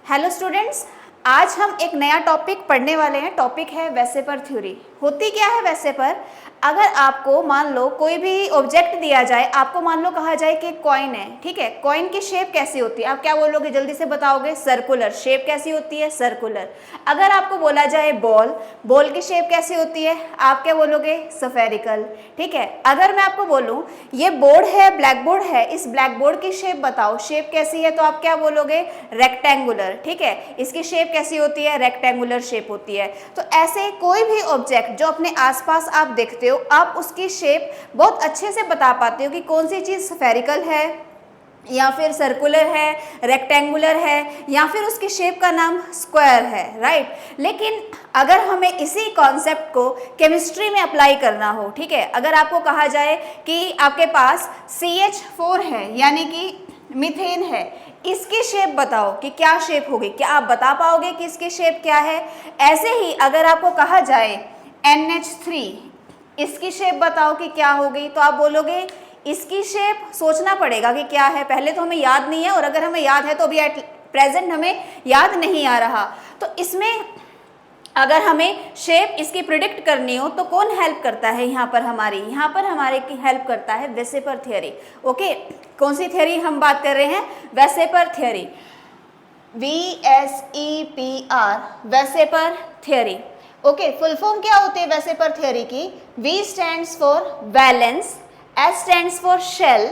Hello students, आज हम एक नया टॉपिक पढ़ने वाले हैं। टॉपिक है वेसेपर थ्योरी। होती क्या है वेसेपर? अगर आपको मान लो कोई भी ऑब्जेक्ट दिया जाए, आपको मान लो कहा जाए कि कॉइन है, ठीक है। कॉइन की शेप कैसी होती है? आप क्या बोलोगे? जल्दी से बताओगे। सर्कुलर। शेप कैसी होती है? सर्कुलर। अगर आपको बोला जाए बॉल, बॉल की शेप कैसी होती है? आप क्या बोलोगे? स्फेरिकल, ठीक है। अगर मैं आपको बोलूं ये बोर्ड है, ब्लैक बोर्ड है, इस ब्लैक बोर्ड की शेप बताओ, शेप कैसी है? तो आप क्या बोलोगे? रेक्टेंगुलर, ठीक है। इसकी शेप कैसी होती है? रेक्टेंगुलर शेप होती है। तो ऐसे कोई भी ऑब्जेक्ट जो अपने आसपास आप देखते हो, आप उसकी शेप बहुत अच्छे से बता पाते हो कि कौन सी चीज़ स्फेरिकल है या फिर सर्कुलर है, रेक्टेंगुलर है, या फिर उसकी शेप का नाम स्क्वायर है, राइट। लेकिन अगर हमें इसी कॉन्सेप्ट को केमिस्ट्री में अप्लाई करना हो, ठीक है, अगर आपको कहा जाए कि आपके पास CH4 है यानी कि मीथेन है, इसकी शेप बताओ कि क्या शेप होगी। क्या आप बता पाओगे कि इसकी शेप क्या है? ऐसे ही अगर आपको कहा जाए NH3, इसकी शेप बताओ कि क्या होगी, तो आप बोलोगे इसकी शेप सोचना पड़ेगा कि क्या है। पहले तो हमें याद नहीं है, और अगर हमें याद है तो अभी एट प्रेजेंट हमें याद नहीं आ रहा। तो इसमें अगर हमें शेप इसकी प्रिडिक्ट करनी हो तो कौन हेल्प करता है? यहाँ पर हमारे की हेल्प करता है वेसेपर थ्योरी। ओके, कौन सी थ्योरी हम बात कर रहे हैं? VSEPR theory, VSEPR, VSEPR theory. Okay, full form क्या होती है वेसेपर थ्योरी की? V stands for valence, S stands for shell,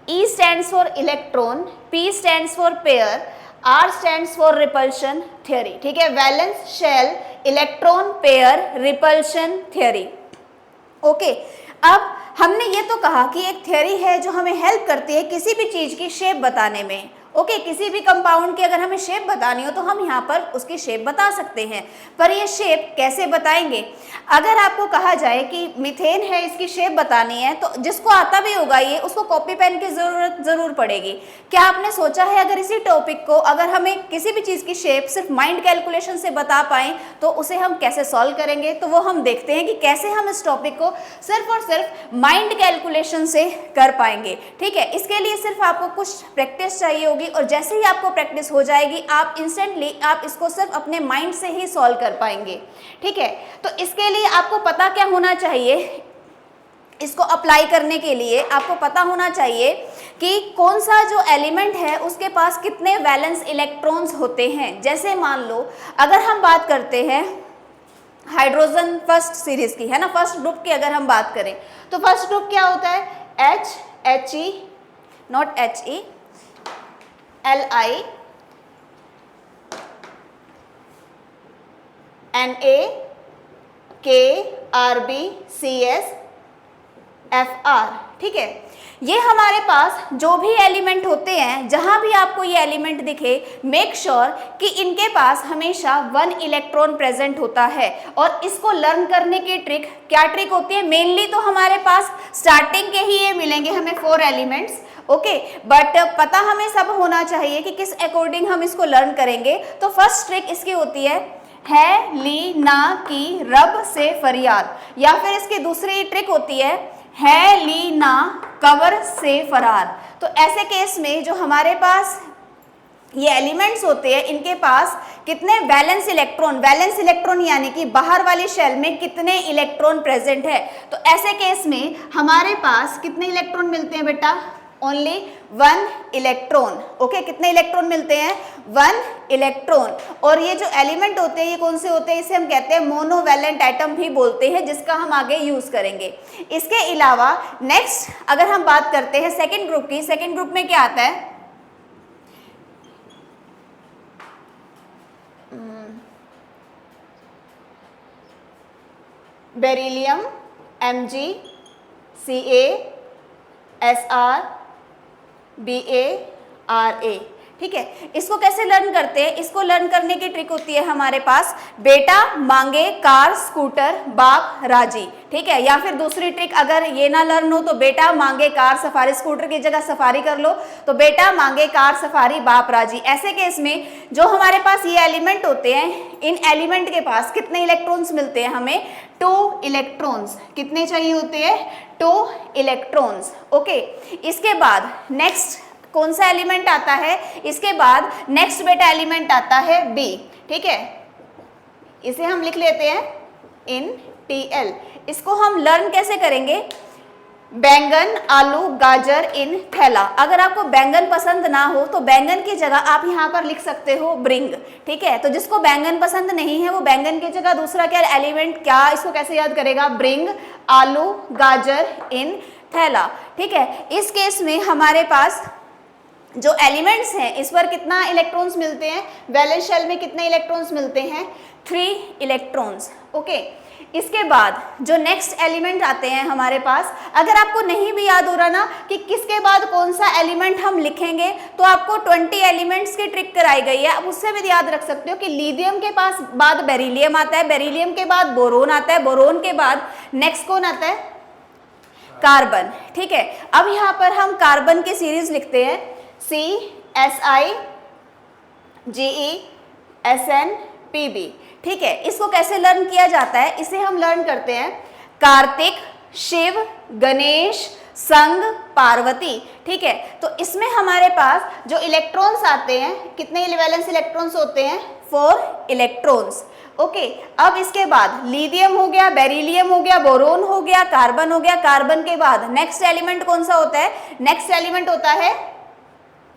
E stands for electron, P stands for pair, R stands for repulsion theory, ठीक है। Valence, shell, electron, pair, repulsion theory. Okay, अब हमने ये तो कहा कि एक थ्योरी है जो हमें हेल्प करती है किसी भी चीज की शेप बताने में। ओके, किसी भी कंपाउंड की अगर हमें शेप बतानी हो तो हम यहाँ पर उसकी शेप बता सकते हैं। पर ये शेप कैसे बताएंगे? अगर आपको कहा जाए कि मीथेन है, इसकी शेप बतानी है, तो जिसको आता भी होगा ये, उसको कॉपी पेन की जरूरत जरूर पड़ेगी। क्या आपने सोचा है अगर इसी टॉपिक को अगर हमें किसी भी चीज की शेप सिर्फ माइंड कैलकुलेशन से बता पाएं तो उसे हम कैसे सॉल्व करेंगे? तो वो हम देखते हैं कि कैसे हम इस टॉपिक को सिर्फ और सिर्फ माइंड कैलकुलेशन से कर पाएंगे, ठीक है। इसके लिए सिर्फ आपको कुछ प्रैक्टिस चाहिए होगी, और जैसे ही आपको प्रैक्टिस हो जाएगी आप इंस्टेंटली आप इसको सिर्फ अपने माइंड से ही सॉल्व कर पाएंगे, ठीक है। तो इसके लिए आपको पता क्या होना चाहिए? इसको अप्लाई करने के लिए आपको पता होना चाहिए कि कौन सा जो एलिमेंट है उसके पास कितने वैलेंस इलेक्ट्रॉन्स होते हैं। जैसे मान लो अगर हम बात करते हैं हाइड्रोजन फर्स्ट सीरीज की, है ना, फर्स्ट ग्रुप की अगर हम बात करें तो फर्स्ट ग्रुप क्या होता है? HE, not HE, Li, Na, K, Rb, CS, Fr, ठीक है। ये हमारे पास जो भी एलिमेंट होते हैं, जहां भी आपको ये एलिमेंट दिखे, मेक श्योर कि इनके पास हमेशा 1 इलेक्ट्रॉन प्रेजेंट होता है। और इसको लर्न करने की ट्रिक क्या ट्रिक होती है? मेनली तो हमारे पास स्टार्टिंग के ही ये मिलेंगे हमें 4 एलिमेंट्स, ओके, बट पता हमें सब होना चाहिए कि किस अकॉर्डिंग हम इसको लर्न करेंगे। तो फर्स्ट ट्रिक इसकी होती है ली ना की रब से फरियाद, या फिर इसकी दूसरी ट्रिक होती है ली ना कवर से फरार। तो ऐसे केस में जो हमारे पास ये एलिमेंट्स होते हैं, इनके पास कितने वैलेंस इलेक्ट्रॉन यानी कि बाहर वाली शेल में कितने इलेक्ट्रॉन प्रेजेंट है। तो ऐसे केस में हमारे पास कितने इलेक्ट्रॉन मिलते हैं बेटा? Only 1 electron, okay. कितने इलेक्ट्रॉन मिलते हैं? 1 इलेक्ट्रॉन। और ये जो एलिमेंट होते हैं ये कौन से होते हैं? इसे हम कहते हैं मोनोवैलेंट एटम भी बोलते हैं, जिसका हम आगे यूज करेंगे। इसके अलावा नेक्स्ट अगर हम बात करते हैं सेकेंड ग्रुप की, सेकेंड ग्रुप में क्या आता है? Beryllium, Mg, Ca, Sr, Ba, Ra, ठीक है। इसको कैसे लर्न करते हैं? इसको लर्न करने की ट्रिक होती है हमारे पास बेटा मांगे कार स्कूटर बाप राजी, ठीक है। या फिर दूसरी ट्रिक अगर ये ना लर्न हो तो बेटा मांगे कार सफारी, स्कूटर की जगह सफारी कर लो तो बेटा मांगे कार सफारी बाप राजी। ऐसे केस में जो हमारे पास ये एलिमेंट होते हैं, इन एलिमेंट के पास कितने इलेक्ट्रॉन्स मिलते हैं? हमें 2 इलेक्ट्रॉन्स। कितने चाहिए होते हैं? 2 इलेक्ट्रॉन्स, ओके। इसके बाद नेक्स्ट कौन सा एलिमेंट आता है, इसके बाद नेक्स्ट बेटा एलिमेंट आता है बी, ठीक है, इसे हम लिख लेते हैं इन TL। इसको हम लर्न कैसे करेंगे, बैंगन, आलू, गाजर इन थैला। अगर आपको बैंगन पसंद ना हो तो बैंगन की जगह आप यहाँ पर लिख सकते हो ब्रिंग, ठीक है। तो जिसको बैंगन पसंद नहीं है वो बैंगन की जगह दूसरा क्या एलिमेंट, क्या इसको कैसे याद करेगा, ब्रिंग, आलू, गाजर इन थैला, ठीक है। इस केस में हमारे पास जो एलिमेंट्स हैं इस पर कितना इलेक्ट्रॉन्स मिलते हैं, वैलेंस शेल में कितने इलेक्ट्रॉन्स मिलते हैं, 3 इलेक्ट्रॉन्स, ओके। इसके बाद जो नेक्स्ट एलिमेंट आते हैं हमारे पास, अगर आपको नहीं भी याद हो रहा ना कि किसके बाद कौन सा एलिमेंट हम लिखेंगे, तो आपको 20 एलिमेंट्स की ट्रिक कराई गई है। आप उससे भी याद रख सकते हो कि लिथियम के पास बाद बेरिलियम आता है, बेरिलियम के बाद बोरोन आता है, बोरोन के बाद नेक्स्ट कौन आता है, कार्बन, ठीक है। अब यहाँ पर हम कार्बन की सीरीज लिखते हैं CSIGESNPB, ठीक है। इसको कैसे लर्न किया जाता है, इसे हम लर्न करते हैं कार्तिक, शिव, गणेश, संग, पार्वती, ठीक है। तो इसमें हमारे पास जो इलेक्ट्रॉन्स आते हैं, कितने वैलेंस इलेक्ट्रॉन्स होते हैं, 4 इलेक्ट्रॉन्स, ओके। अब इसके बाद लिथियम हो गया, बेरिलियम हो गया, बोरोन हो गया, कार्बन हो गया। कार्बन के बाद नेक्स्ट एलिमेंट कौन सा होता है, नेक्स्ट एलिमेंट होता है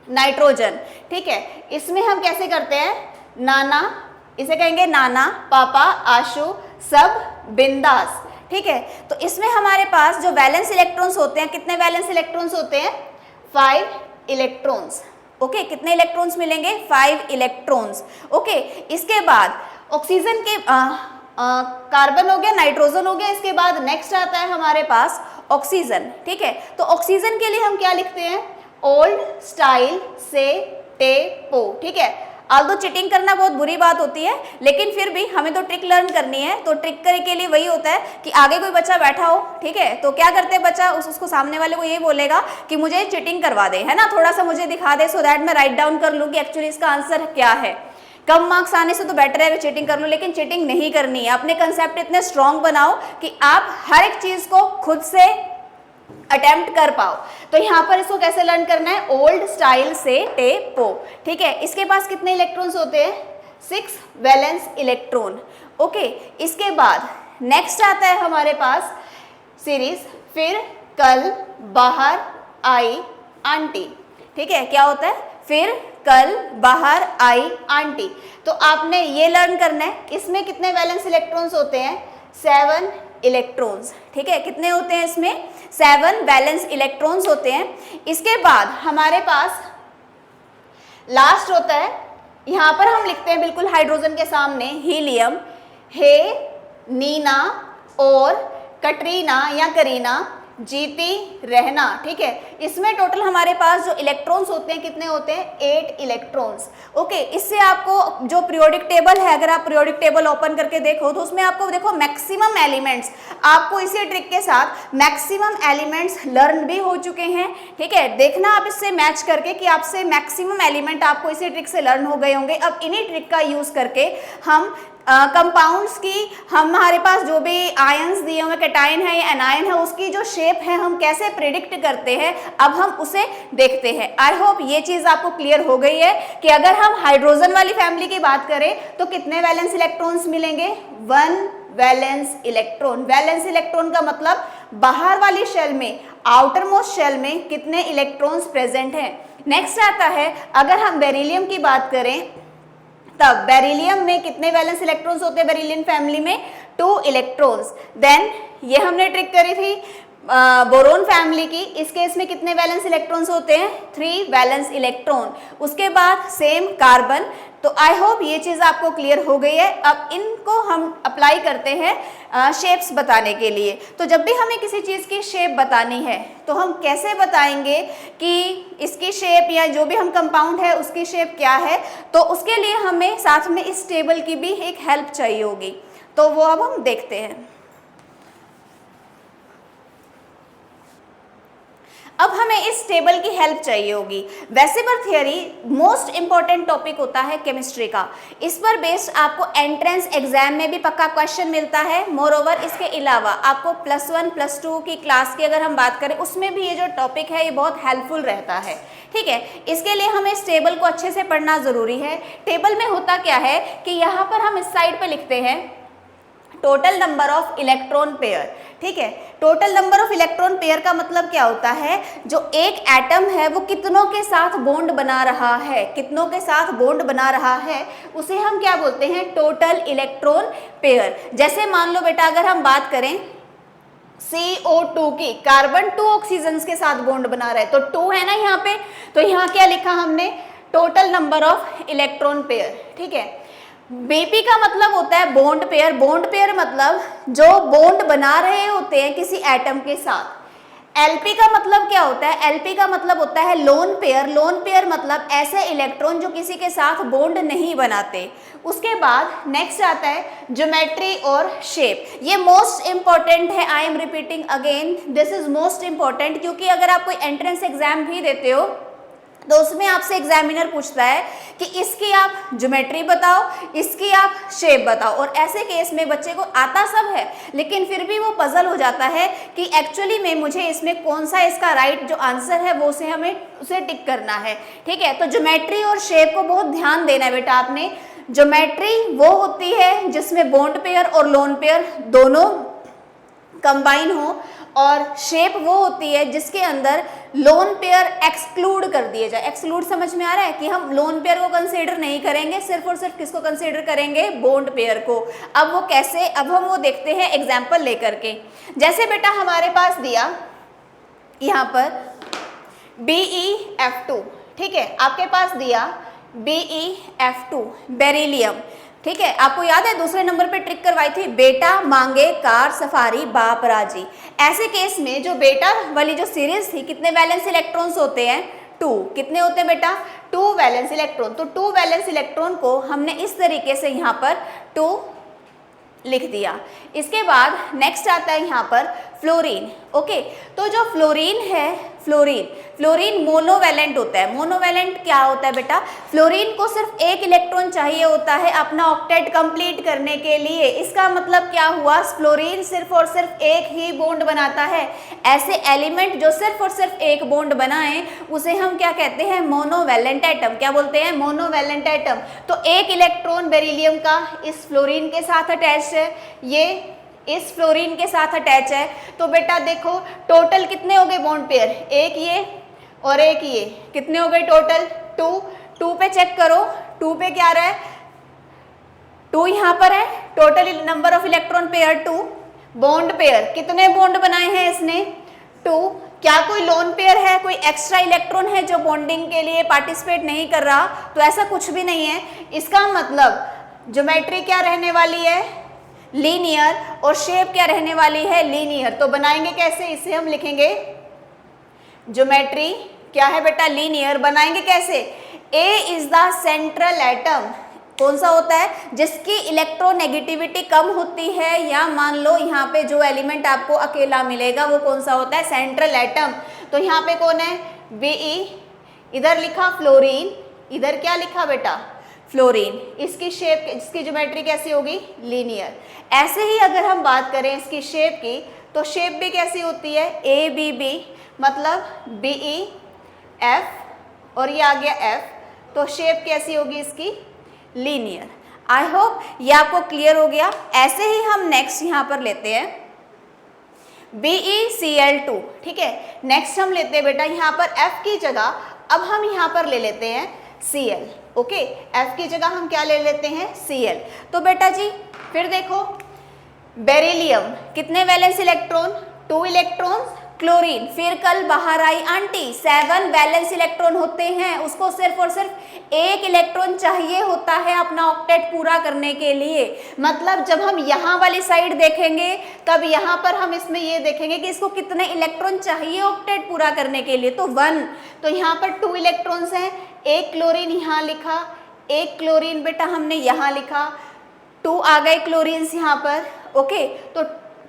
नाइट्रोजन, ठीक है। इसमें हम कैसे करते हैं, नाना, इसे कहेंगे नाना, पापा, आशु, सब, बिंदास, ठीक है। तो इसमें हमारे पास जो वैलेंस इलेक्ट्रॉन्स होते हैं, कितने वैलेंस इलेक्ट्रॉन्स होते हैं, 5 इलेक्ट्रॉन्स, ओके। कितने इलेक्ट्रॉन्स मिलेंगे, 5 इलेक्ट्रॉन्स, ओके। इसके बाद ऑक्सीजन के कार्बन हो गया, नाइट्रोजन हो गया, इसके बाद नेक्स्ट आता है हमारे पास ऑक्सीजन, ठीक है। तो ऑक्सीजन के लिए हम क्या लिखते हैं, ओल्ड स्टाइल से टेपो, ठीक है। आल्दो चीटिंग करना बहुत बुरी बात होती है, लेकिन फिर भी हमें तो ट्रिक लर्न करनी है। तो ट्रिक करने के लिए वही होता है कि आगे कोई बच्चा बैठा हो, ठीक है, तो क्या करते हैं बच्चा उसको सामने वाले को ये बोलेगा कि मुझे चीटिंग करवा दे, है ना, थोड़ा सा मुझे दिखा दे, सो दैट मैं राइट डाउन कर लूँ कि एक्चुअली इसका आंसर क्या है। कम मार्क्स आने से तो बेटर है चीटिंग कर लो, लेकिन चीटिंग नहीं करनी है। अपने कंसेप्ट इतने स्ट्रांग बनाओ कि आप हर एक चीज को खुद से अटेम्प्ट कर पाओ। तो यहाँ पर इसको कैसे लर्न करना है, ओल्ड स्टाइल से टेपो, ठीक है। इसके पास कितने इलेक्ट्रॉन्स होते हैं, 6 वैलेंस इलेक्ट्रॉन, ओके। इसके बाद नेक्स्ट आता है हमारे पास सीरीज, फिर कल बाहर आई आंटी, ठीक है। क्या होता है, फिर कल बाहर आई आंटी। तो आपने ये लर्न करना है, इसमें कितने वैलेंस इलेक्ट्रॉन्स होते हैं, 7 इलेक्ट्रॉन्स, ठीक है। कितने होते हैं इसमें, 7 वैलेंस इलेक्ट्रॉन्स होते हैं। इसके बाद हमारे पास लास्ट होता है, यहाँ पर हम लिखते हैं बिल्कुल हाइड्रोजन के सामने हीलियम, हे, नीना और कटरीना या करीना, जीती रहना, ठीक है। इसमें टोटल हमारे पास जो इलेक्ट्रॉन्स होते हैं कितने होते हैं, 8 इलेक्ट्रॉन्स, ओके। इससे आपको जो पीरियोडिक टेबल है, अगर आप पीरियोडिक टेबल ओपन करके देखो तो उसमें आपको देखो मैक्सिमम एलिमेंट्स, आपको इसी ट्रिक के साथ मैक्सिमम एलिमेंट्स लर्न भी हो चुके हैं, ठीक है। देखना आप इससे मैच करके कि आपसे मैक्सिमम एलिमेंट आपको इसी ट्रिक से लर्न हो गए होंगे। अब इन्हीं ट्रिक का यूज करके हम कंपाउंड्स की, हमारे पास जो भी आयंस दिए हुए, कैटायन है या एनायन है, उसकी जो शेप है हम कैसे प्रिडिक्ट करते हैं, अब हम उसे देखते हैं। आई होप ये चीज आपको क्लियर हो गई है कि अगर हम हाइड्रोजन वाली फैमिली की बात करें तो कितने वैलेंस इलेक्ट्रॉन्स मिलेंगे, 1 वैलेंस इलेक्ट्रॉन। वैलेंस इलेक्ट्रॉन का मतलब बाहर वाली शेल में, आउटर मोस्ट शेल में कितने इलेक्ट्रॉन्स प्रेजेंट हैं। नेक्स्ट आता है, अगर हम बेरिलियम की बात करें तब बेरिलियम में कितने वैलेंस इलेक्ट्रॉन्स होते हैं, बेरिलियम फैमिली में 2 इलेक्ट्रॉन्स। देन ये हमने ट्रिक करी थी बोरोन फैमिली की, इस केस में कितने वैलेंस इलेक्ट्रॉन्स होते हैं, 3 वैलेंस इलेक्ट्रॉन। उसके बाद सेम कार्बन। तो आई होप ये चीज आपको क्लियर हो गई है। अब इनको हम अप्लाई करते हैं शेप्स बताने के लिए। तो जब भी हमें किसी चीज की शेप बतानी है तो हम कैसे बताएंगे कि इसकी शेप या जो भी हम कंपाउंड है उसकी शेप क्या है, तो उसके लिए हमें साथ में इस टेबल की भी एक हेल्प चाहिए होगी। तो वो अब हम देखते हैं। अब हमें इस टेबल की हेल्प चाहिए होगी। वेसेपर थ्योरी मोस्ट इंपॉर्टेंट टॉपिक होता है केमिस्ट्री का। इस पर बेस्ड आपको एंट्रेंस एग्जाम में भी पक्का क्वेश्चन मिलता है। मोरओवर इसके अलावा आपको +1 +2 की क्लास की अगर हम बात करें उसमें भी ये जो टॉपिक है ये बहुत हेल्पफुल रहता है। ठीक है, इसके लिए हमें इस टेबल को अच्छे से पढ़ना ज़रूरी है। टेबल में होता क्या है कि यहाँ पर हम इस साइड पर लिखते हैं total number of electron pair. ठीक है, total number of electron pair का मतलब क्या होता है, जो एक एटम है वो कितनों के साथ बॉन्ड बना रहा है, कितनों के साथ बॉन्ड बना रहा है, उसे हम क्या बोलते हैं, टोटल इलेक्ट्रॉन पेयर। जैसे मान लो बेटा अगर हम बात करें CO2 की, कार्बन 2 ऑक्सीजन के साथ बॉन्ड बना रहा है तो 2 है ना यहाँ पे, तो यहाँ क्या लिखा हमने, total number of electron pair. ठीक है, BP का मतलब होता है बॉन्ड पेयर। बॉन्ड पेयर मतलब जो बॉन्ड बना रहे होते हैं किसी एटम के साथ। LP का मतलब क्या होता है, LP का मतलब होता है लोन पेयर। लोन पेयर मतलब ऐसे इलेक्ट्रॉन जो किसी के साथ बॉन्ड नहीं बनाते। उसके बाद नेक्स्ट आता है ज्योमेट्री और शेप। ये मोस्ट इंपॉर्टेंट है, I am repeating again, this is most important, क्योंकि अगर आप कोई एंट्रेंस एग्जाम भी देते हो तो उसमें आपसे एग्जामिनर पूछता है कि इसकी आप ज्योमेट्री बताओ, इसकी आप शेप बताओ, और ऐसे केस में बच्चे को आता सब है लेकिन फिर भी वो पजल हो जाता है कि एक्चुअली में मुझे इसमें कौन सा इसका राइट जो आंसर है वो उसे हमें उसे टिक करना है। ठीक है, तो ज्योमेट्री और शेप को बहुत ध्यान देना है बेटा आपने। ज्योमेट्री वो होती है जिसमें बॉन्ड पेयर और लोन पेयर दोनों कंबाइन हो, और शेप वो होती है जिसके अंदर लोन पेयर एक्सक्लूड कर दिए जाए। एक्सक्लूड समझ में आ रहा है कि हम लोन पेयर को कंसीडर नहीं करेंगे, सिर्फ और सिर्फ किसको कंसीडर करेंगे, बॉन्ड पेयर को। अब वो कैसे, अब हम वो देखते हैं एग्जाम्पल लेकर के। जैसे बेटा हमारे पास दिया यहाँ पर BeF2, ठीक है, आपके पास दिया BeF2 बेरिलियम। ठीक है, आपको याद है दूसरे नंबर पे ट्रिक करवाई थी, बेटा मांगे कार सफारी बाप राजी। ऐसे केस में जो बेटा वाली जो सीरीज थी, कितने वैलेंस इलेक्ट्रॉन्स होते हैं, 2। कितने होते हैं बेटा, 2 वैलेंस इलेक्ट्रॉन। तो 2 वैलेंस इलेक्ट्रॉन को हमने इस तरीके से यहाँ पर 2 लिख दिया। इसके बाद नेक्स्ट आता है यहाँ पर फ्लोरीन। ओके, तो जो फ्लोरीन है, फ्लोरीन मोनोवैलेंट होता है। मोनोवैलेंट क्या होता है बेटा, फ्लोरीन को सिर्फ एक इलेक्ट्रॉन चाहिए होता है अपना ऑक्टेट कंप्लीट करने के लिए। इसका मतलब क्या हुआ, फ्लोरीन सिर्फ और सिर्फ एक ही बॉन्ड बनाता है। ऐसे एलिमेंट जो सिर्फ और सिर्फ एक बॉन्ड बनाए उसे हम क्या कहते हैं, मोनोवैलेंट एटम। क्या बोलते हैं, मोनोवैलेंट एटम। तो एक इलेक्ट्रॉन बेरिलियम का इस फ्लोरीन के साथ अटैच है, ये इस फ्लोरीन के साथ अटैच है। तो बेटा देखो टोटल कितने हो गए बॉन्ड पेयर, एक ये और एक ये, कितने हो गए टोटल, 2 पे चेक करो, 2 पे क्या रहा है, 2 यहाँ पर है। Total number of electron pair 2, bond pair कितने बॉन्ड बनाए हैं इसने, 2। क्या कोई लोन पेयर है, कोई एक्स्ट्रा इलेक्ट्रॉन है जो बॉन्डिंग के लिए पार्टिसिपेट नहीं कर रहा, तो ऐसा कुछ भी नहीं है। इसका मतलब ज्योमेट्री क्या रहने वाली है, लीनियर, और शेप क्या रहने वाली है, लीनियर। तो बनाएंगे कैसे, इसे हम लिखेंगे ज्योमेट्री क्या है बेटा, लीनियर। बनाएंगे कैसे, A is the central atom. कौन सा होता है, जिसकी इलेक्ट्रोनेगेटिविटी कम होती है, या मान लो यहाँ पे जो एलिमेंट आपको अकेला मिलेगा वो कौन सा होता है, सेंट्रल एटम। तो यहाँ पे कौन है, Be, इधर लिखा फ्लोरीन, इधर क्या लिखा बेटा, फ्लोरीन। इसकी शेप, इसकी ज्योमेट्री कैसी होगी, लीनियर। ऐसे ही अगर हम बात करें इसकी शेप की, तो शेप भी कैसी होती है, ABB, मतलब BeF और ये आ गया F, तो शेप कैसी होगी इसकी, लीनियर। आई होप ये आपको क्लियर हो गया। ऐसे ही हम नेक्स्ट यहाँ पर लेते हैं BeCl2। ठीक है, नेक्स्ट हम लेते हैं बेटा यहाँ पर F की जगह, अब हम यहाँ पर ले लेते हैं Cl। ओके, F की जगह हम क्या ले लेते हैं, Cl। तो बेटा जी फिर देखो बेरिलियम कितने वैलेंस इलेक्ट्रॉन, 2 इलेक्ट्रॉन्स। क्लोरीन, फिर कल बाहर आई आंटी, 7 वैलेंस इलेक्ट्रॉन होते हैं, उसको सिर्फ और सिर्फ एक इलेक्ट्रॉन चाहिए होता है अपना ऑक्टेट पूरा करने के लिए। मतलब जब हम यहाँ वाली साइड देखेंगे तब यहाँ पर हम इसमें ये देखेंगे कि इसको कितने इलेक्ट्रॉन चाहिए ऑक्टेट पूरा करने के लिए, तो 1। तो यहाँ पर 2 इलेक्ट्रॉन्स हैं, एक क्लोरीन यहाँ लिखा, एक क्लोरीन बेटा हमने यहाँ लिखा, 2 आ गए क्लोरीन्स यहाँ पर। ओके, तो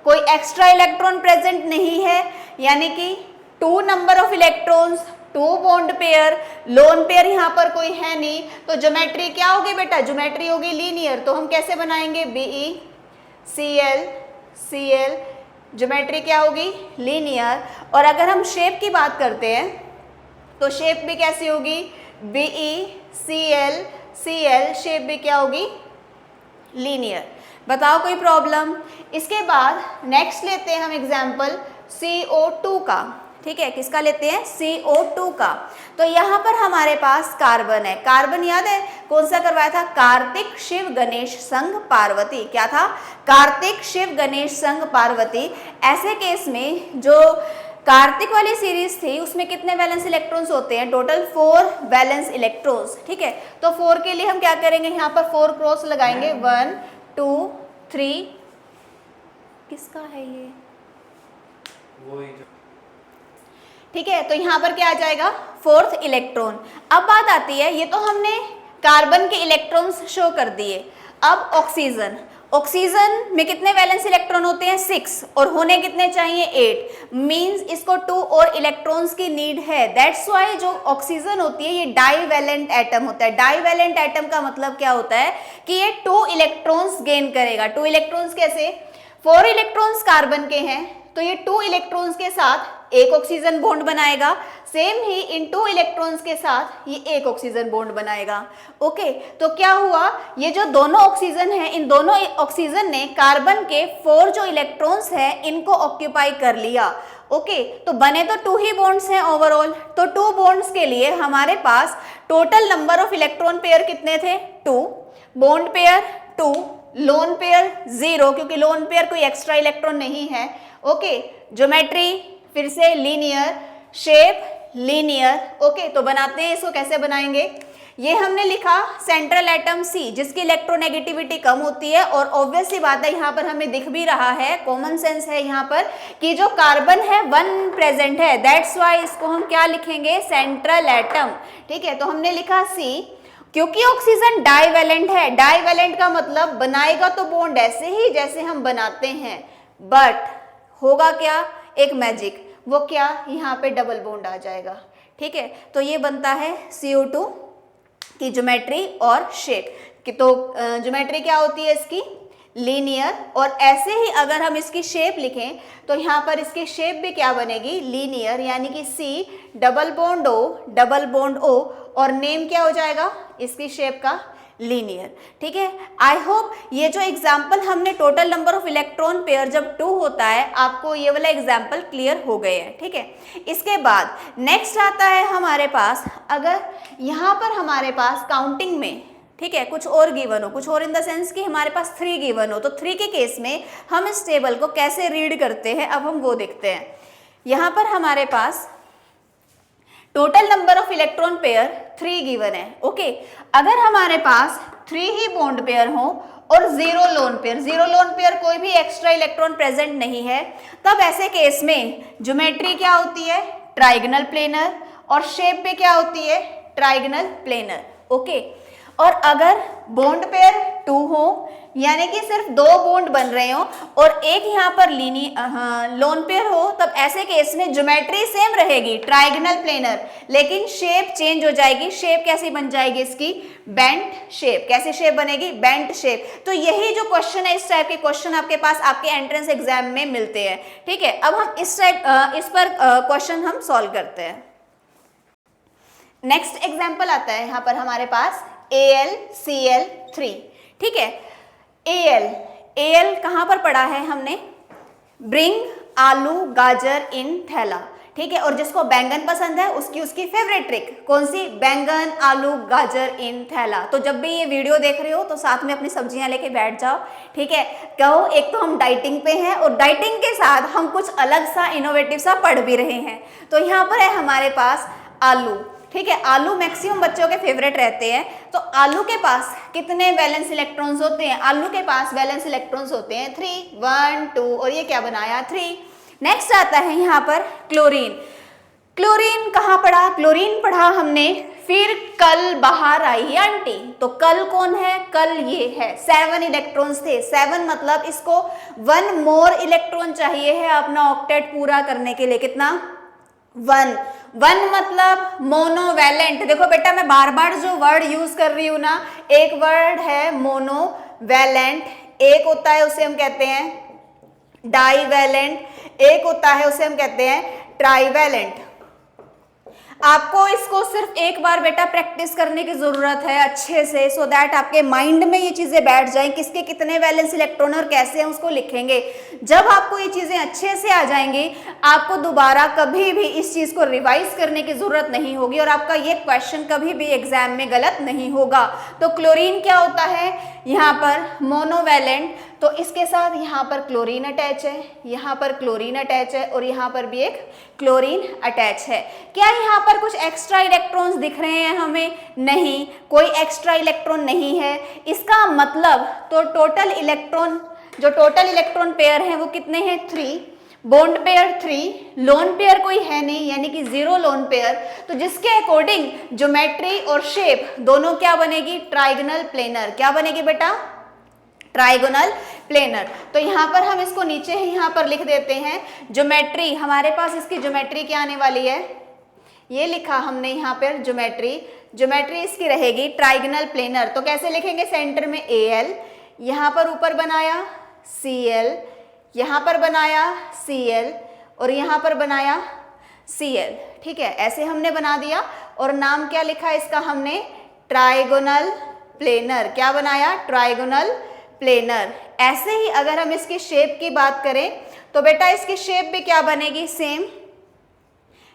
कोई एक्स्ट्रा इलेक्ट्रॉन प्रेजेंट नहीं है, यानी कि two number of electrons, two bond pair, lone pair यहाँ पर कोई है नहीं, तो ज्योमेट्री क्या होगी बेटा, ज्योमेट्री होगी लीनियर। तो हम कैसे बनाएंगे, BeCl Cl, ज्योमेट्री क्या होगी, लीनियर। और अगर हम शेप की बात करते हैं तो शेप भी कैसी होगी, BeCl Cl, शेप भी क्या होगी, लीनियर। बताओ कोई प्रॉब्लम। इसके बाद नेक्स्ट लेते हैं हम एग्जाम्पल CO2 का, ठीक है, किसका लेते हैं, CO2 का। तो यहाँ पर हमारे पास कार्बन है, कार्बन याद है कौन सा करवाया था, कार्तिक शिव गणेश संघ पार्वती, क्या था, कार्तिक शिव गणेश संघ पार्वती। ऐसे केस में जो कार्तिक वाली सीरीज थी उसमें कितने वैलेंस इलेक्ट्रॉन्स होते हैं, टोटल 4 वैलेंस इलेक्ट्रॉन्स, ठीक है। तो 4 के लिए हम क्या करेंगे, यहाँ पर 4 क्रॉस लगाएंगे, 1 2 3, किसका है ये, ठीक है। तो यहाँ पर क्या आ जाएगा, 4th इलेक्ट्रॉन। अब बात आती है, ये तो हमने कार्बन के इलेक्ट्रॉन्स शो कर दिए। अब ऑक्सीजन, ऑक्सीजन में कितने वैलेंस इलेक्ट्रॉन होते हैं, 6, और होने कितने चाहिए, 8। मींस इसको 2 और इलेक्ट्रॉन्स की नीड है। दैट्स वाई जो ऑक्सीजन होती है ये डाईवैलेंट एटम होता है। डाईवैलेंट एटम का मतलब क्या होता है कि ये 2 इलेक्ट्रॉन्स गेन करेगा। 2 इलेक्ट्रॉन्स कैसे, 4 इलेक्ट्रॉन्स कार्बन के हैं तो ये 2 इलेक्ट्रॉन्स के साथ एक ऑक्सीजन बॉन्ड बनाएगा, सेम ही इन 2 इलेक्ट्रॉन्स के साथ ये एक ऑक्सीजन बॉन्ड बनाएगा। ओके, तो क्या हुआ, ये जो दोनों ऑक्सीजन हैं, इन दोनों ऑक्सीजन ने कार्बन के 4 जो इलेक्ट्रॉन्स हैं इनको ऑक्यूपाई कर लिया। ओके, तो बने तो 2 ही बॉन्ड्स हैं ओवरऑल। तो 2 बॉन्ड्स के लिए हमारे पास total number of electron pair कितने थे, 2, बॉन्ड पेयर 2, लोन पेयर 0 क्योंकि लोन पेयर कोई एक्स्ट्रा इलेक्ट्रॉन नहीं है। ओके, ज्योमेट्री फिर से लीनियर, शेप लीनियर। ओके, तो बनाते हैं इसको, कैसे बनाएंगे, ये हमने लिखा सेंट्रल एटम C जिसकी इलेक्ट्रोनेगेटिविटी कम होती है, और ऑब्वियस सी बात है यहाँ पर हमें दिख भी रहा है, कॉमन सेंस है यहाँ पर कि जो कार्बन है 1 प्रेजेंट है, दैट्स वाई इसको हम क्या लिखेंगे, सेंट्रल एटम। ठीक है, तो हमने लिखा C क्योंकि ऑक्सीजन डाईवैलेंट है। डाईवैलेंट का मतलब बनाएगा तो बॉन्ड ऐसे ही जैसे हम बनाते हैं, बट होगा क्या, एक मैजिक, वो क्या, यहाँ पे डबल बॉन्ड आ जाएगा। ठीक है, तो ये बनता है CO2 की ज्योमेट्री और शेप कि, तो ज्योमेट्री क्या होती है इसकी, लीनियर, और ऐसे ही अगर हम इसकी शेप लिखें तो यहाँ पर इसकी शेप भी क्या बनेगी, लीनियर, यानी कि C double bond O double bond O, और नेम क्या हो जाएगा इसकी शेप का, लीनियर। ठीक है, आई होप ये जो एग्जाम्पल हमने total number of electron pair जब 2 होता है, आपको ये वाला एग्जाम्पल क्लियर हो गए हैं। ठीक है, इसके बाद नेक्स्ट आता है हमारे पास, अगर यहाँ पर हमारे पास काउंटिंग में, ठीक है, कुछ और गिवन हो, कुछ और इन द सेंस कि हमारे पास 3 गिवन हो, तो 3 के केस में हम इस टेबल को कैसे रीड करते हैं, अब हम वो देखते हैं। यहाँ पर हमारे पास total number of electron pair 3 given है। ओके, अगर हमारे पास 3 ही बॉन्ड पेयर हो और 0 लोन पेयर, 0 लोन पेयर कोई भी एक्स्ट्रा इलेक्ट्रॉन प्रेजेंट नहीं है, तब ऐसे केस में ज्योमेट्री क्या होती है, ट्राइगोनल प्लेनर, और शेप पे क्या होती है, ट्राइगोनल प्लेनर। ओके, और अगर बॉन्ड पेयर 2 हो, यानी कि सिर्फ 2 बॉन्ड बन रहे हो और एक यहाँ पर लोन पेयर हो, तब ऐसे केस में ज्योमेट्री सेम रहेगी, ट्राइगोनल प्लेनर, लेकिन शेप चेंज हो जाएगी। शेप कैसी बन जाएगी इसकी, बेंट शेप। कैसी शेप बनेगी, बेंट शेप। तो यही जो क्वेश्चन है, इस टाइप के क्वेश्चन आपके पास आपके एंट्रेंस एग्जाम में मिलते हैं। ठीक है, अब हम इस पर क्वेश्चन हम सॉल्व करते हैं। नेक्स्ट एग्जाम्पल आता है यहाँ पर हमारे पास AlCl3। ठीक है, Al कहाँ पर पढ़ा है हमने, ब्रिंग आलू गाजर इन थैला। ठीक है, और जिसको बैंगन पसंद है उसकी फेवरेट ट्रिक कौन सी, बैंगन आलू गाजर इन थैला। तो जब भी ये वीडियो देख रहे हो तो साथ में अपनी सब्जियां लेके बैठ जाओ। ठीक है, कहो एक तो हम डाइटिंग पे हैं और डाइटिंग के साथ हम कुछ अलग सा इनोवेटिव सा पढ़ भी रहे हैं। तो यहाँ पर है हमारे पास आलू। ठीक है, आलू मैक्सिमम बच्चों के फेवरेट रहते हैं। तो आलू के पास कितने वैलेंस इलेक्ट्रॉन्स होते हैं, आलू के पास वैलेंस इलेक्ट्रॉन्स होते हैं 3, 1 2, और ये क्या बनाया 3। नेक्स्ट आता है यहाँ पर क्लोरीन। क्लोरीन कहाँ पढ़ा, क्लोरीन पढ़ा हमने फिर कल बाहर आई आंटी। तो कल कौन है, कल ये है, 7 इलेक्ट्रॉन्स थे। 7 मतलब इसको 1 मोर इलेक्ट्रॉन चाहिए है अपना ऑक्टेट पूरा करने के लिए। कितना, वन, वन मतलब मोनोवैलेंट। देखो बेटा मैं बार बार जो वर्ड यूज कर रही हूं ना, एक वर्ड है मोनोवैलेंट, एक होता है उसे हम कहते हैं डाईवैलेंट, एक होता है उसे हम कहते हैं ट्राईवैलेंट। आपको इसको सिर्फ एक बार बेटा प्रैक्टिस करने की जरूरत है अच्छे से, सो दैट आपके माइंड में ये चीजें बैठ जाएं, किसके कितने वैलेंस इलेक्ट्रॉन और कैसे हैं उसको लिखेंगे। जब आपको ये चीजें अच्छे से आ जाएंगी, आपको दोबारा कभी भी इस चीज को रिवाइज करने की जरूरत नहीं होगी और आपका ये क्वेश्चन कभी भी एग्जाम में गलत नहीं होगा। तो क्लोरीन क्या होता है, यहाँ पर मोनोवैलेंट, तो इसके साथ यहाँ पर क्लोरीन अटैच है, यहाँ पर क्लोरीन अटैच है और यहाँ पर भी एक क्लोरीन अटैच है। क्या यहाँ पर कुछ एक्स्ट्रा इलेक्ट्रॉन्स दिख रहे हैं हमें? नहीं, कोई एक्स्ट्रा इलेक्ट्रॉन नहीं है। इसका मतलब तो टोटल इलेक्ट्रॉन, जो टोटल इलेक्ट्रॉन पेयर हैं वो कितने हैं? 3, बॉन्ड पेयर 3, लोन पेयर कोई है नहीं, यानी कि 0 लोन पेयर। तो जिसके अकॉर्डिंग ज्योमेट्री और शेप दोनों क्या बनेगी? Trigonal planar. क्या बनेगी बेटा? Trigonal planar. तो यहाँ पर हम इसको नीचे ही यहाँ पर लिख देते हैं ज्योमेट्री। हमारे पास इसकी ज्योमेट्री क्या आने वाली है, ये लिखा हमने यहाँ पर ज्योमेट्री। ज्योमेट्री इसकी रहेगी ट्राइगोनल प्लेनर। तो कैसे लिखेंगे? सेंटर में Al, यहाँ पर ऊपर बनाया Cl, यहाँ पर बनाया Cl और यहाँ पर बनाया Cl। ठीक है, ऐसे हमने बना दिया और नाम क्या लिखा इसका हमने? Trigonal planar. क्या बनाया? Trigonal planar. ऐसे ही अगर हम इसकी शेप की बात करें तो बेटा इसकी शेप भी क्या बनेगी? सेम।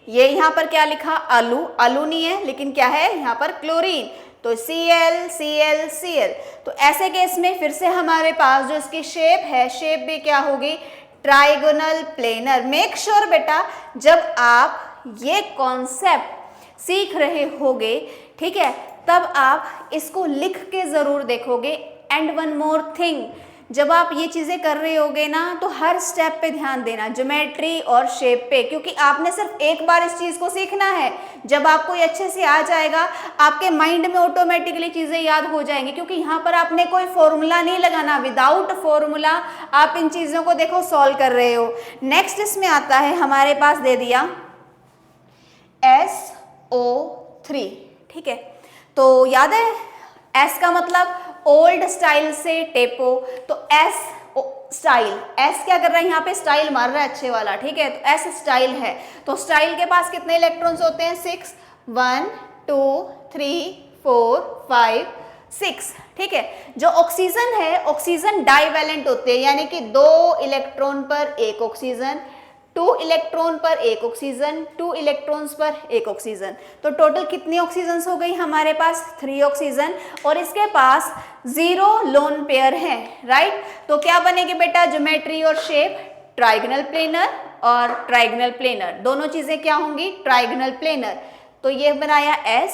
ये यहाँ पर क्या लिखा? आलू, आलू नहीं है लेकिन क्या है यहाँ पर? क्लोरीन। तो Cl Cl Cl। तो ऐसे केस में फिर से हमारे पास जो इसकी शेप है, शेप भी क्या होगी? Trigonal planar. मेक श्योर बेटा जब आप ये कॉन्सेप्ट सीख रहे होगे, ठीक है, तब आप इसको लिख के जरूर देखोगे। एंड वन मोर थिंग, जब आप ये चीज़ें कर रहे होगे ना तो हर स्टेप पे ध्यान देना, ज्योमेट्री और शेप पे, क्योंकि आपने सिर्फ एक बार इस चीज़ को सीखना है। जब आपको ये अच्छे से आ जाएगा, आपके माइंड में ऑटोमेटिकली चीज़ें याद हो जाएंगी, क्योंकि यहाँ पर आपने कोई फॉर्मूला नहीं लगाना। विदाउट फॉर्मूला आप इन चीज़ों को देखो सॉल्व कर रहे हो। नेक्स्ट इसमें आता है हमारे पास, दे दिया SO3। ठीक है, तो याद है S का मतलब ओल्ड स्टाइल से टेपो। तो S स्टाइल, S क्या कर रहा है यहाँ पे? स्टाइल मार रहा है अच्छे वाला। ठीक है, तो S स्टाइल है। तो स्टाइल के पास कितने इलेक्ट्रॉन्स होते हैं? 6, 1 2 3 4 5 6। ठीक है, जो ऑक्सीजन है, ऑक्सीजन डाईवैलेंट होते हैं, यानी कि 2 इलेक्ट्रॉन पर एक ऑक्सीजन, 2 इलेक्ट्रॉन पर एक ऑक्सीजन, 2 इलेक्ट्रॉन्स पर एक ऑक्सीजन। तो टोटल कितनी ऑक्सीजन हो गई हमारे पास? 3 ऑक्सीजन। और इसके पास 0 लोन पेयर है, राइट। तो क्या बनेगी बेटा? ज्योमेट्री और शेप ट्राइगोनल प्लेनर और ट्राइगोनल प्लेनर, दोनों चीजें क्या होंगी? Trigonal planar. तो ये बनाया S,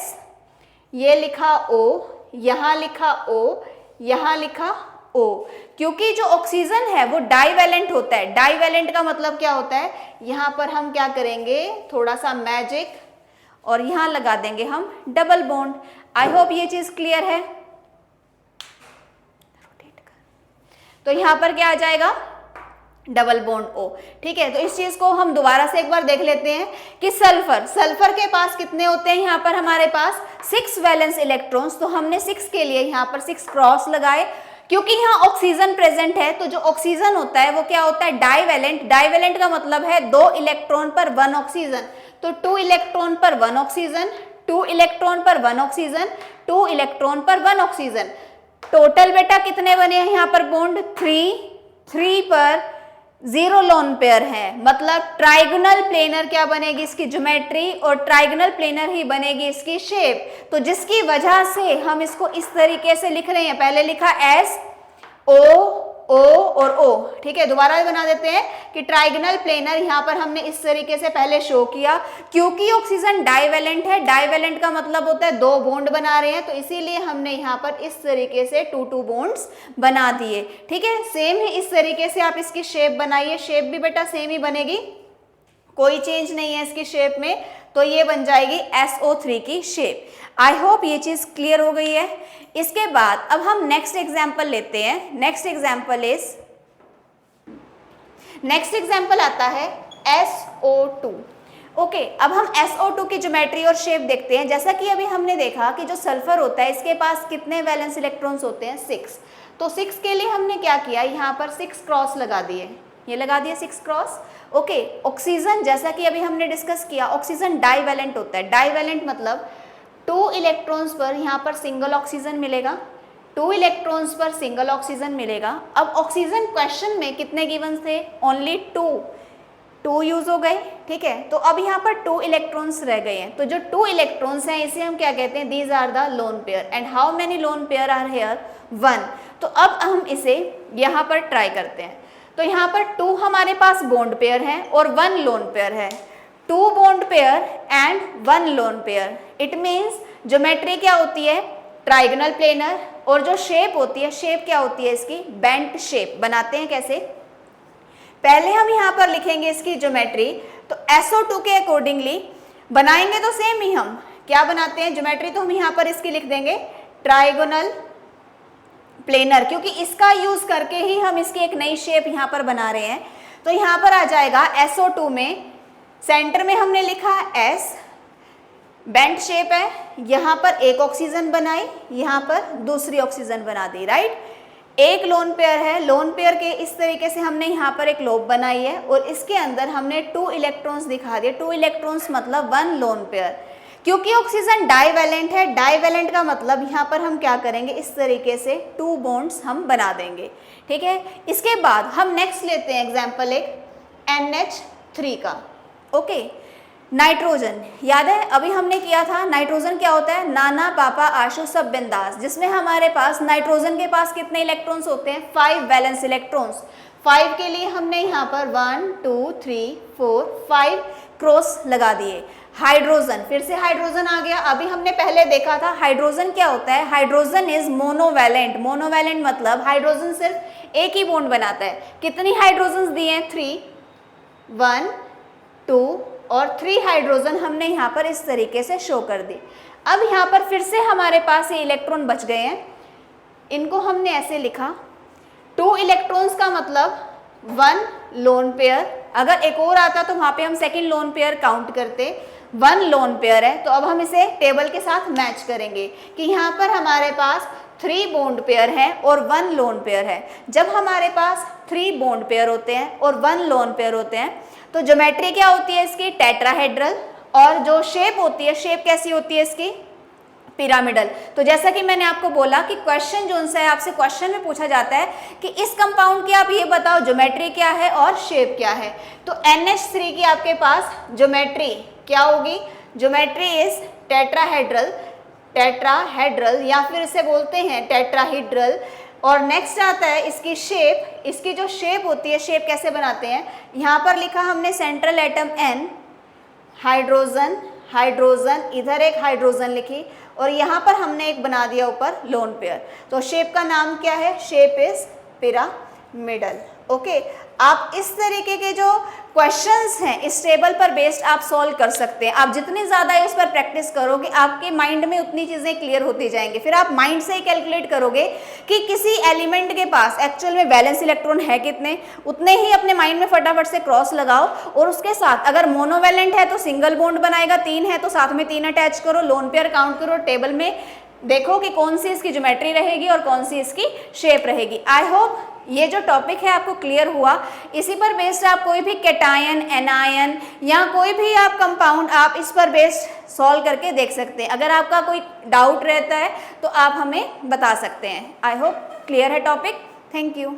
ये लिखा O, यहाँ लिखा O, यहाँ लिखा O। क्योंकि जो ऑक्सीजन है वो डाईवैलेंट होता है। डाईवैलेंट का मतलब क्या होता है? यहाँ पर हम क्या करेंगे? थोड़ा सा मैजिक, और यहाँ लगा देंगे हम डबल बॉन्ड। आई होप ये चीज क्लियर है। तो यहाँ पर क्या आ जाएगा? Double bond O। ठीक है, तो इस चीज को हम दोबारा से एक बार देख लेते हैं कि सल्फर, सल्फर के पास कितने होते हैं? यहाँ पर हमारे पास 6 वैलेंस इलेक्ट्रॉन्स। तो हमने 6 के लिए यहाँ पर 6 क्रॉस लगाए, क्योंकि यहाँ ऑक्सीजन प्रेजेंट है। तो जो ऑक्सीजन होता है वो क्या होता है? डाईवैलेंट। डाईवैलेंट का मतलब है 2 इलेक्ट्रॉन पर 1 ऑक्सीजन। तो 2 इलेक्ट्रॉन पर 1 ऑक्सीजन, 2 इलेक्ट्रॉन पर 1 ऑक्सीजन, 2 इलेक्ट्रॉन पर 1 ऑक्सीजन। टोटल बेटा कितने बने हैं यहाँ पर बॉन्ड? 3 पर 0 लोन पेयर है। मतलब ट्राइगोनल प्लेनर क्या बनेगी? इसकी ज्योमेट्री, और ट्राइगोनल प्लेनर ही बनेगी इसकी शेप। तो जिसकी वजह से हम इसको इस तरीके से लिख रहे हैं। पहले लिखा S O O और O। ठीक है, दोबारा बना देते हैं कि ट्राइगोनल प्लेनर यहाँ पर हमने इस तरीके से पहले शो किया, क्योंकि ऑक्सीजन डाईवैलेंट है। डाईवैलेंट का मतलब होता है 2 बॉन्ड बना रहे हैं, तो इसीलिए हमने यहाँ पर इस तरीके से 2 बॉन्ड्स बना दिए। ठीक है, सेम ही इस तरीके से आप इसकी शेप बनाइए। शेप भी बेटा सेम ही बनेगी, कोई चेंज नहीं है इसकी शेप में। तो ये बन जाएगी SO3 की शेप। आई होप ये चीज क्लियर हो गई है। इसके बाद अब हम नेक्स्ट एग्जाम्पल लेते हैं। नेक्स्ट एग्जाम्पल आता है SO2। ओके अब हम SO2 की ज्योमेट्री और शेप देखते हैं। जैसा कि अभी हमने देखा कि जो सल्फर होता है इसके पास कितने वैलेंस इलेक्ट्रॉन्स होते हैं 6। तो 6 के लिए हमने क्या किया, यहाँ पर 6 क्रॉस लगा दिए, ये लगा दिए 6 क्रॉस। ओके ऑक्सीजन जैसा कि अभी हमने डिस्कस किया, ऑक्सीजन डाईवैलेंट होता है। डाईवैलेंट मतलब 2 इलेक्ट्रॉन्स पर यहाँ पर सिंगल ऑक्सीजन मिलेगा, 2 इलेक्ट्रॉन्स पर सिंगल ऑक्सीजन मिलेगा। अब ऑक्सीजन क्वेश्चन में कितने गिवन थे, ओनली 2 यूज हो गए, ठीक है। तो अब यहाँ पर 2 इलेक्ट्रॉन्स रह गए हैं। तो जो 2 इलेक्ट्रॉन्स हैं इसे हम क्या कहते हैं, these are the lone pair. And how many lone pair are here, 1। तो अब हम इसे यहाँ पर ट्राई करते हैं। तो यहाँ पर 2 हमारे पास बॉन्ड पेयर है और 1 लोन पेयर है। 2 bond pair and 1 lone pair, it means geometry क्या होती है, ट्राइगोनल प्लेनर। और जो शेप होती है, शेप क्या होती है इसकी, बेंट शेप। बनाते हैं कैसे, पहले हम यहाँ पर लिखेंगे इसकी ज्योमेट्री। तो SO2 के अकॉर्डिंगली बनाएंगे तो सेम ही हम क्या बनाते हैं ज्योमेट्री, तो हम यहाँ पर इसकी लिख देंगे ट्राइगोनल प्लेनर, क्योंकि इसका यूज करके ही हम इसकी एक नई शेप यहाँ पर बना रहे हैं। तो यहाँ पर आ जाएगा SO2 में सेंटर में हमने लिखा S, बेंट शेप है, यहाँ पर एक ऑक्सीजन बनाई, यहाँ पर दूसरी ऑक्सीजन बना दी, राइट। एक लोन पेयर है, लोन पेयर के इस तरीके से हमने यहाँ पर एक लोब बनाई है और इसके अंदर हमने 2 इलेक्ट्रॉन्स दिखा दिए। 2 इलेक्ट्रॉन्स मतलब 1 लोन पेयर। क्योंकि ऑक्सीजन डाईवैलेंट है, डाईवैलेंट का मतलब यहाँ पर हम क्या करेंगे, इस तरीके से 2 बॉन्ड्स हम बना देंगे, ठीक है। इसके बाद हम नेक्स्ट लेते हैं एग्जाम्पल एक NH3 का। ओके नाइट्रोजन याद है अभी हमने किया था, नाइट्रोजन क्या होता है, नाना पापा आशु सब बिंदास, जिसमें हमारे पास नाइट्रोजन के पास कितने इलेक्ट्रॉन्स होते हैं, 5 वैलेंस इलेक्ट्रॉन्स। 5 के लिए हमने यहाँ पर 1 2 3 4 5 क्रॉस लगा दिए। हाइड्रोजन, फिर से हाइड्रोजन आ गया। अभी हमने पहले देखा था हाइड्रोजन क्या होता है, हाइड्रोजन इज मोनोवैलेंट। मोनोवैलेंट मतलब हाइड्रोजन सिर्फ एक ही बॉन्ड बनाता है। कितनी हाइड्रोजन दिए हैं, 3, 1 2 और 3 हाइड्रोजन हमने यहाँ पर इस तरीके से शो कर दी। अब यहाँ पर फिर से हमारे पास ये इलेक्ट्रॉन बच गए हैं, इनको हमने ऐसे लिखा 2 इलेक्ट्रॉन्स का मतलब 1 लोन पेयर। अगर एक और आता तो वहाँ पे हम सेकंड लोन पेयर काउंट करते, 1 लोन पेयर है। तो अब हम इसे टेबल के साथ मैच करेंगे कि यहाँ पर हमारे पास 3 बॉन्ड पेयर है और 1 लोन पेयर है। जब हमारे पास 3 बॉन्ड पेयर होते हैं और 1 लोन पेयर होते हैं तो ज्योमेट्री क्या होती है इसकी, टेट्राहेड्रल। और जो शेप होती है, शेप कैसी होती है इसकी, पिरामिडल। तो जैसा कि मैंने आपको बोला कि क्वेश्चन जो है आपसे क्वेश्चन में पूछा जाता है कि इस कंपाउंड की आप ये बताओ ज्योमेट्री क्या है और शेप क्या है। तो NH3 की आपके पास ज्योमेट्री क्या होगी, ज्योमेट्री इज टेट्राहेड्रल, टेट्राहेड्रल या फिर इसे बोलते हैं टेट्राहीड्रल। और नेक्स्ट आता है इसकी शेप। इसकी जो शेप होती है, शेप कैसे बनाते हैं, यहाँ पर लिखा हमने central atom N, hydrogen, hydrogen, इधर एक हाइड्रोजन लिखी और यहाँ पर हमने एक बना दिया ऊपर लोन पेयर। तो शेप का नाम क्या है, शेप इज पिरामिडल। ओके आप इस तरीके के जो क्वेश्चंस हैं इस टेबल पर बेस्ड आप सॉल्व कर सकते हैं। आप जितनी ज़्यादा इस पर प्रैक्टिस करोगे आपके माइंड में उतनी चीज़ें क्लियर होती जाएंगी। फिर आप माइंड से ही कैलकुलेट करोगे कि किसी एलिमेंट के पास एक्चुअल में वैलेंस इलेक्ट्रॉन है कितने, उतने ही अपने माइंड में फटाफट से क्रॉस लगाओ। और उसके साथ अगर मोनोवैलेंट है तो सिंगल बॉन्ड बनाएगा, 3 है तो साथ में 3 अटैच करो, लोन पेयर काउंट करो, टेबल में देखो कि कौन सी इसकी ज्योमेट्री रहेगी और कौन सी इसकी शेप रहेगी। आई होप ये जो टॉपिक है आपको क्लियर हुआ। इसी पर बेस्ड आप कोई भी कैटायन, एनायन या कोई भी आप कंपाउंड आप इस पर बेस्ड सॉल्व करके देख सकते हैं। अगर आपका कोई डाउट रहता है तो आप हमें बता सकते हैं। आई होप क्लियर है टॉपिक। Thank you.